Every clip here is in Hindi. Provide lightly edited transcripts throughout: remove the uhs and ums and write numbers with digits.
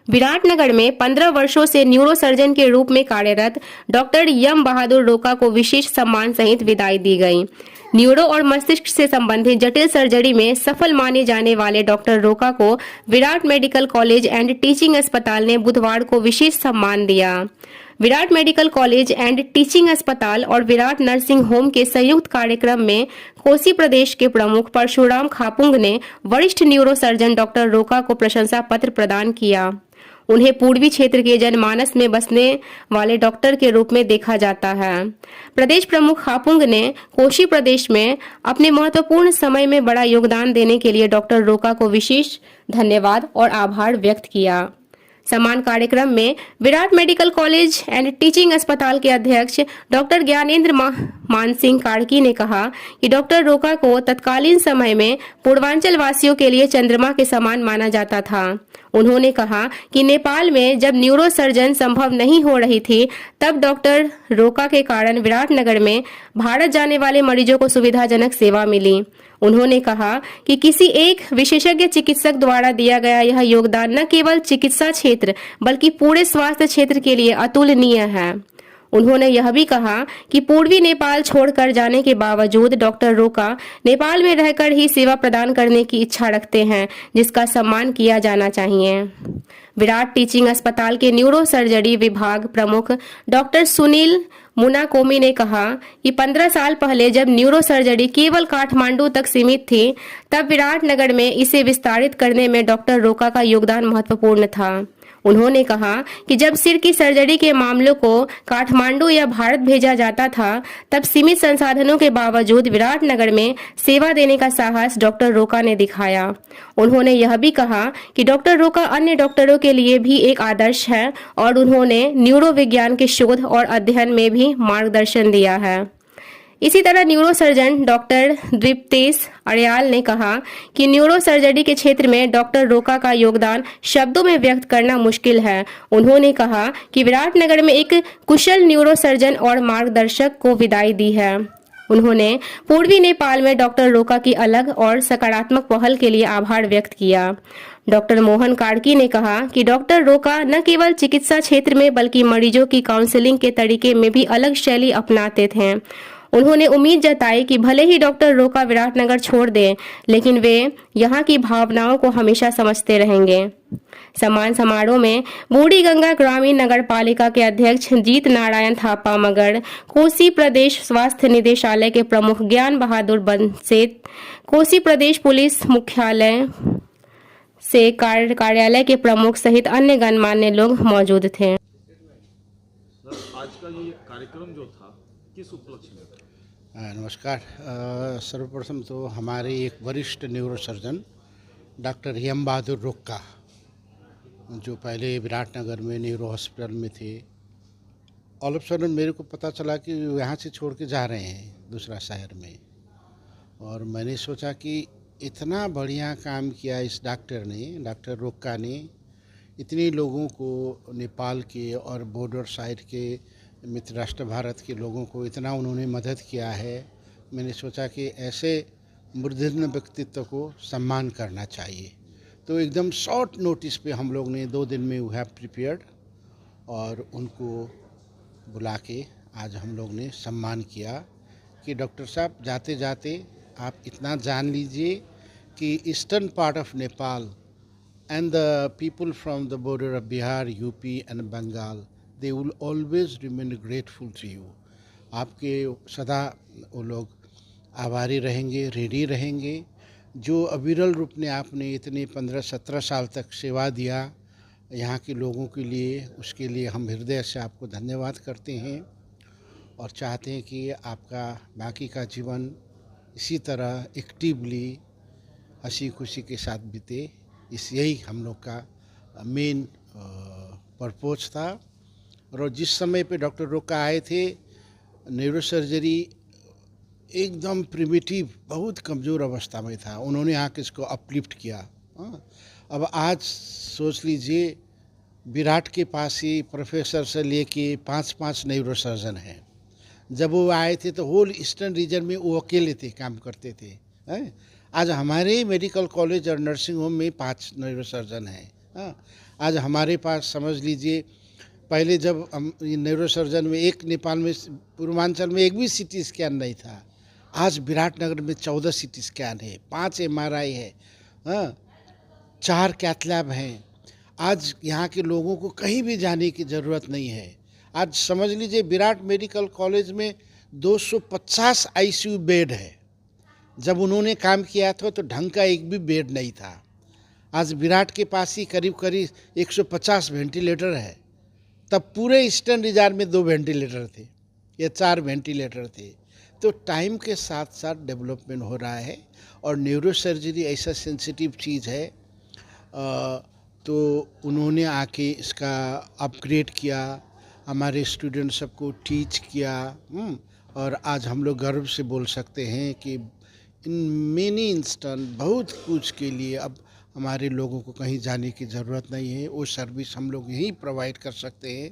विराटनगर में 15 वर्षों से न्यूरोसर्जन के रूप में कार्यरत डॉक्टर यम बहादुर रोका को विशेष सम्मान सहित विदाई दी गई। न्यूरो और मस्तिष्क से संबंधित जटिल सर्जरी में सफल माने जाने वाले डॉक्टर रोका को Virat medical college and teaching अस्पताल ने बुधवार को विशेष सम्मान दिया। Virat medical college and teaching अस्पताल और विराट नर्सिंग होम के संयुक्त कार्यक्रम में कोसी प्रदेश के प्रमुख परशुराम खापुंग ने वरिष्ठ न्यूरोसर्जन डॉक्टर रोका को प्रशंसा पत्र प्रदान किया। उन्हें पूर्वी क्षेत्र के जनमानस में बसने वाले डॉक्टर के रूप में देखा जाता है। प्रदेश प्रमुख खापुंग ने कोशी प्रदेश में अपने महत्वपूर्ण समय में बड़ा योगदान देने के लिए डॉक्टर रोका को विशेष धन्यवाद और आभार व्यक्त किया। सम्मान कार्यक्रम में Virat medical college and teaching अस्पताल के अध्यक्ष डॉक्टर ज्ञानेंद्र मानसिंह कार्की ने कहा कि डॉक्टर रोका को तत्कालीन समय में पूर्वांचल वासियों के लिए चंद्रमा के समान माना जाता था। उन्होंने कहा कि नेपाल में जब न्यूरोसर्जन संभव नहीं हो रही थी, तब डॉक्टर रोका के कारण विराटनगर में भारत जाने वाले मरीजों को सुविधाजनक सेवा मिली। उन्होंने कहा कि किसी एक विशेषज्ञ चिकित्सक द्वारा दिया गया यह योगदान न केवल चिकित्सा क्षेत्र बल्कि पूरे स्वास्थ्य क्षेत्र के लिए अतुलनीय है। उन्होंने यह भी कहा कि पूर्वी नेपाल छोड़कर जाने के बावजूद डॉक्टर रोका नेपाल में रहकर ही सेवा प्रदान करने की इच्छा रखते हैं, जिसका सम्मान किया जाना चाहिए। विराट टीचिंग अस्पताल के न्यूरो सर्जरी विभाग प्रमुख डॉक्टर सुनील मुनाकोमी ने कहा कि 15 साल पहले जब न्यूरो सर्जरी केवल काठमांडू तक सीमित थी, तब विराटनगर में इसे विस्तारित करने में डॉक्टर रोका का योगदान महत्वपूर्ण था। उन्होंने कहा कि जब सिर की सर्जरी के मामलों को काठमांडू या भारत भेजा जाता था, तब सीमित संसाधनों के बावजूद विराटनगर में सेवा देने का साहस डॉक्टर रोका ने दिखाया। उन्होंने यह भी कहा कि डॉक्टर रोका अन्य डॉक्टरों के लिए भी एक आदर्श है और उन्होंने न्यूरो विज्ञान के शोध और अध्ययन में भी मार्गदर्शन दिया है। इसी तरह न्यूरो सर्जन डॉक्टर द्विप्तेश अड़याल ने कहा कि न्यूरो सर्जरी के क्षेत्र में डॉक्टर रोका का योगदान शब्दों में व्यक्त करना मुश्किल है। उन्होंने कहा कि विराटनगर में एक कुशल न्यूरो सर्जन और मार्गदर्शक को विदाई दी है। उन्होंने पूर्वी नेपाल में डॉक्टर रोका की अलग और सकारात्मक पहल के लिए आभार व्यक्त किया। डॉक्टर मोहन कार्की ने कहा कि डॉक्टर रोका न केवल चिकित्सा क्षेत्र में बल्कि मरीजों की काउंसलिंग के तरीके में भी अलग शैली अपनाते थे। उन्होंने उम्मीद जताई कि भले ही डॉक्टर रोका विराटनगर छोड़ दें, लेकिन वे यहाँ की भावनाओं को हमेशा समझते रहेंगे। सम्मान समारोह में बूढ़ी गंगा ग्रामीण नगर पालिका के अध्यक्ष जीत नारायण थापा मगर, कोसी प्रदेश स्वास्थ्य निदेशालय के प्रमुख ज्ञान बहादुर बंसेत, कोसी प्रदेश पुलिस मुख्यालय से कार्यालय के प्रमुख सहित अन्य गणमान्य लोग मौजूद थे। आज का ये कार्यक्रम जो था किस उपलक्ष्य में था? नमस्कार। सर्वप्रथम तो हमारे एक वरिष्ठ न्यूरो सर्जन डॉक्टर यम बहादुर रोका, जो पहले विराटनगर में न्यूरो हॉस्पिटल में थे, ऑल ऑफ सडन मेरे को पता चला कि यहाँ से छोड़ के जा रहे हैं दूसरा शहर में। और मैंने सोचा कि इतना बढ़िया काम किया इस डॉक्टर ने, डॉक्टर रोका ने, इतने लोगों को नेपाल के और बॉर्डर साइड के मित्र राष्ट्र भारत के लोगों को इतना उन्होंने मदद किया है। मैंने सोचा कि ऐसे मूर्धन्य व्यक्तित्व को सम्मान करना चाहिए। तो एकदम शॉर्ट नोटिस पे हम लोग ने 2 दिन में वी हैव प्रिपेयर्ड और उनको बुला के आज हम लोग ने सम्मान किया कि डॉक्टर साहब जाते जाते आप इतना जान लीजिए कि eastern part of Nepal and the people from the border of Bihar, UP and Bengal, they will always remain grateful to you. आपके सदा वो लोग आभारी रहेंगे, रेडी रहेंगे। जो अविरल रूप में आपने इतने 15-17 साल तक सेवा दिया यहाँ के लोगों के लिए, उसके लिए हम हृदय से आपको धन्यवाद करते हैं और चाहते हैं कि आपका बाकी का जीवन इसी तरह एक्टिवली हंसी खुशी के साथ बीते। यही हम लोग का मेन पर्पस था। और जिस समय पे डॉक्टर रोका आए थे, न्यूरो सर्जरी एकदम प्रिमिटिव, बहुत कमज़ोर अवस्था में था। उन्होंने आके इसको अपलिफ्ट किया। अब आज सोच लीजिए, विराट के पास ही प्रोफेसर से लेके 5 न्यूरो सर्जन हैं। जब वो आए थे तो होल ईस्टर्न रीजन में वो अकेले थे, काम करते थे। आज हमारे मेडिकल कॉलेज और नर्सिंग होम में 5 न्यूरो सर्जन हैं हाँ, आज हमारे पास समझ लीजिए, पहले जब हम न्यूरो सर्जन में एक नेपाल में पूर्वांचल में एक भी सीटी स्कैन नहीं था। आज विराटनगर में 14 सीटी स्कैन है, 5 एमआरआई है, हाँ, 4 कैथ लैब हैं। आज यहाँ के लोगों को कहीं भी जाने की ज़रूरत नहीं है। आज समझ लीजिए विराट मेडिकल कॉलेज में 250 आईसीयू बेड है। जब उन्होंने काम किया था तो ढंग का एक भी बेड नहीं था। आज विराट के पास ही करीब करीब 150 वेंटिलेटर है। तब पूरे ईस्टर्न रिजर्व में 2 वेंटिलेटर थे या 4 वेंटिलेटर थे। तो टाइम के साथ साथ डेवलपमेंट हो रहा है और न्यूरो सर्जरी ऐसा सेंसिटिव चीज़ है, तो उन्होंने आके इसका अपग्रेड किया, हमारे स्टूडेंट सबको टीच किया, और आज हम लोग गर्व से बोल सकते हैं कि इन मेनी इंस्टेंट बहुत कुछ के लिए अब हमारे लोगों को कहीं जाने की ज़रूरत नहीं है। वो सर्विस हम लोग यहीं प्रोवाइड कर सकते हैं।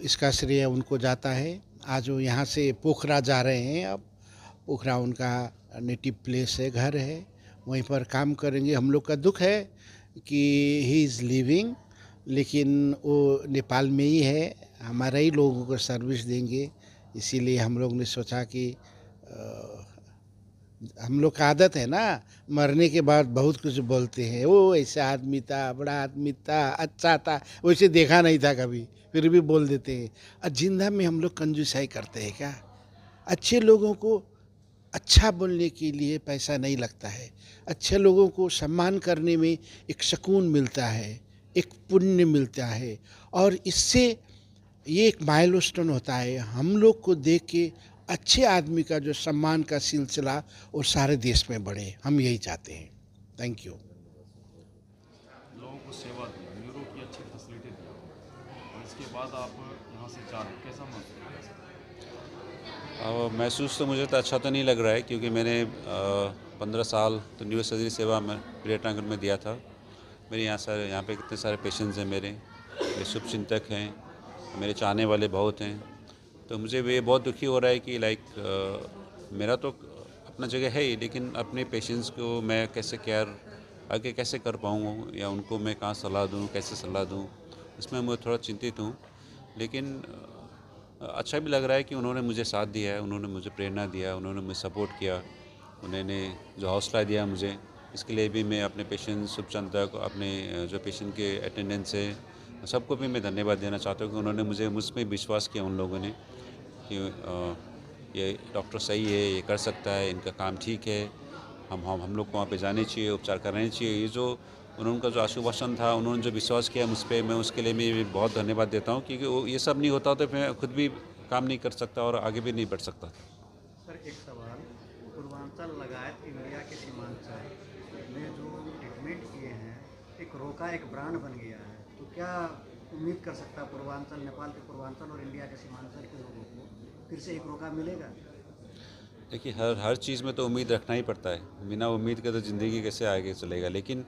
इसका श्रेय उनको जाता है। आज वो यहाँ से पोखरा जा रहे हैं। अब पोखरा उनका नेटिव प्लेस है, घर है, वहीं पर काम करेंगे। हम लोग का दुख है कि ही इज़ लिविंग, लेकिन वो नेपाल में ही है, हमारा ही लोगों को सर्विस देंगे। इसीलिए हम लोग ने सोचा कि हम लोग का आदत है ना, मरने के बाद बहुत कुछ बोलते हैं, वो ऐसा आदमी था, बड़ा आदमी था, अच्छा था, वैसे देखा नहीं था कभी, फिर भी बोल देते हैं। और जिंदा में हम लोग कंजूसाई करते हैं क्या? अच्छे लोगों को अच्छा बोलने के लिए पैसा नहीं लगता है। अच्छे लोगों को सम्मान करने में एक सुकून मिलता है, एक पुण्य मिलता है, और इससे ये एक माइलस्टोन होता है। हम लोग को देख के अच्छे आदमी का जो सम्मान का सिलसिला वो सारे देश में बढ़े, हम यही चाहते हैं। Thank you. लोगों को सेवा दी, न्यूरो की अच्छी फैसिलिटी दी और इसके बाद आप यहाँ से जा रहे हैं, कैसा महसूस कर रहे हैं? महसूस तो मुझे तो अच्छा तो नहीं लग रहा है, क्योंकि मैंने 15 साल तो न्यूरो सर्जरी सेवा में विराटनगर में दिया था। मेरे यहाँ पे कितने सारे पेशेंट्स हैं, मेरे शुभचिंतक हैं, मेरे चाहने वाले बहुत हैं। तो मुझे ये बहुत दुखी हो रहा है कि मेरा तो अपना जगह है ही, लेकिन अपने पेशेंट्स को मैं कैसे केयर आगे कैसे कर पाऊँगा, या उनको मैं कहाँ सलाह दूँ, कैसे सलाह दूँ, इसमें मैं थोड़ा चिंतित हूँ। लेकिन अच्छा भी लग रहा है कि उन्होंने मुझे साथ दिया है, उन्होंने मुझे प्रेरणा दिया, उन्होंने मुझे सपोर्ट किया, उन्होंने जो हौसला दिया मुझे, इसके लिए भी मैं अपने पेशेंट शुभचिंतक, अपने जो पेशेंट के अटेंडेंस है, सबको भी मैं धन्यवाद देना चाहता हूँ कि उन्होंने मुझ पर विश्वास किया, उन लोगों ने, कि ये डॉक्टर सही है, ये कर सकता है, इनका काम ठीक है, हम लोग को वहाँ पे जाने चाहिए, उपचार कराने चाहिए। ये जो उनका जो आश्वासन था, उन्होंने जो विश्वास किया मुझ पर, मैं उसके लिए मैं बहुत धन्यवाद देता हूँ, क्योंकि ये सब नहीं होता तो मैं खुद भी काम नहीं कर सकता और आगे भी नहीं बढ़ सकता था। सर, एक सवाल, पूर्वांचल लगायत इंडिया के सीमांचल में जो ट्रीटमेंट किए हैं, एक रोका एक ब्रांड बन गया है, तो क्या उम्मीद कर सकता है पूर्वांचल, नेपाल के पूर्वांचल और इंडिया के सीमांचल के लोगों को फिर से एक रोका मिलेगा? देखिए, हर चीज़ में तो उम्मीद रखना ही पड़ता है, बिना उम्मीद के तो ज़िंदगी कैसे आगे चलेगा। लेकिन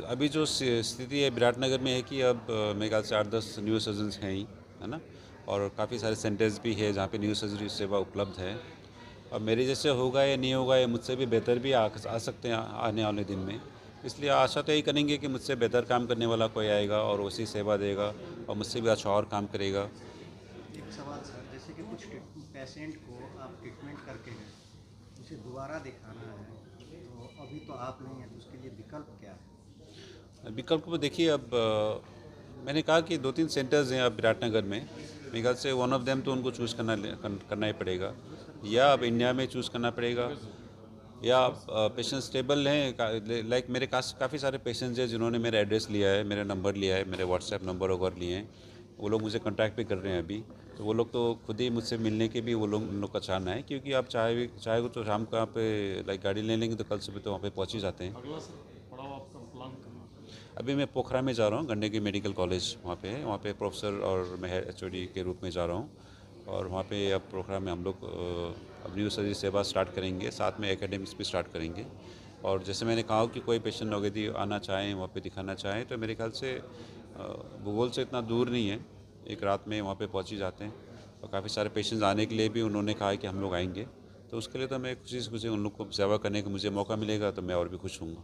अभी जो स्थिति है विराटनगर में है कि अब मेरे ख्याल से 8-10 न्यूरो सर्जन्स हैं ही, है ना, और काफ़ी सारे सेंटर्स भी है जहाँ पे न्यूरो सर्जरी सेवा उपलब्ध है। अब मेरे जैसे होगा या नहीं होगा, या मुझसे भी बेहतर भी आ सकते हैं आने वाले दिन में। इसलिए आशा तो यही करेंगे कि मुझसे बेहतर काम करने वाला कोई आएगा और उसी सेवा देगा और मुझसे भी अच्छा और काम करेगा। एक सवाल सर, जैसे कि कुछ पेशेंट को आप ट्रीटमेंट करके गए, उसे दोबारा दिखाना है, तो अभी तो आप नहीं हैं, तो उसके लिए विकल्प क्या है? विकल्प को देखिए, अब मैंने कहा कि 2-3 सेंटर्स हैं अब विराटनगर में। मेरे ख्याल से वन ऑफ देम तो उनको चूज़ करना ही पड़ेगा, या अब इंडिया में चूज़ करना पड़ेगा, या पेशेंट स्टेबल हैं। लाइक मेरे काफ़ी सारे पेशेंट्स हैं जिन्होंने मेरा एड्रेस लिया है, मेरा नंबर लिया है, मेरे व्हाट्सएप नंबर वगैरह लिए हैं, वो लोग मुझे कांटेक्ट भी कर रहे हैं अभी। तो वो लोग तो खुद ही मुझसे मिलने के भी उन लोग का चाहना है, क्योंकि आप चाहे तो शाम को यहाँ पे लाइक गाड़ी ले लेंगे तो कल सुबह तो वहाँ पे पहुँच ही जाते हैं। अगला पड़ाव आपका प्लान करना? अभी मैं पोखरा में जा रहा हूँ, गंडकी मेडिकल कॉलेज वहाँ पे है, वहाँ पे प्रोफेसर और मैं HOD के रूप में जा रहा हूँ, और वहाँ पे अब पोखरा में हम लोग अब न्यूरो सर्जरी सेवा स्टार्ट करेंगे, साथ में एकेडमिक्स भी स्टार्ट करेंगे। और जैसे मैंने कहा कि कोई पेशेंट अगर यदि आना चाहें, वहाँ पे दिखाना चाहें, तो मेरे ख्याल से भूगोल से इतना दूर नहीं है, एक रात में वहाँ पे पहुँच ही जाते हैं। और काफ़ी सारे पेशेंट्स आने के लिए भी उन्होंने कहा कि हम लोग आएंगे, तो उसके लिए तो मैं खुशी उन लोग को सेवा करने का मुझे मौका मिलेगा तो मैं और भी खुश हूँगा।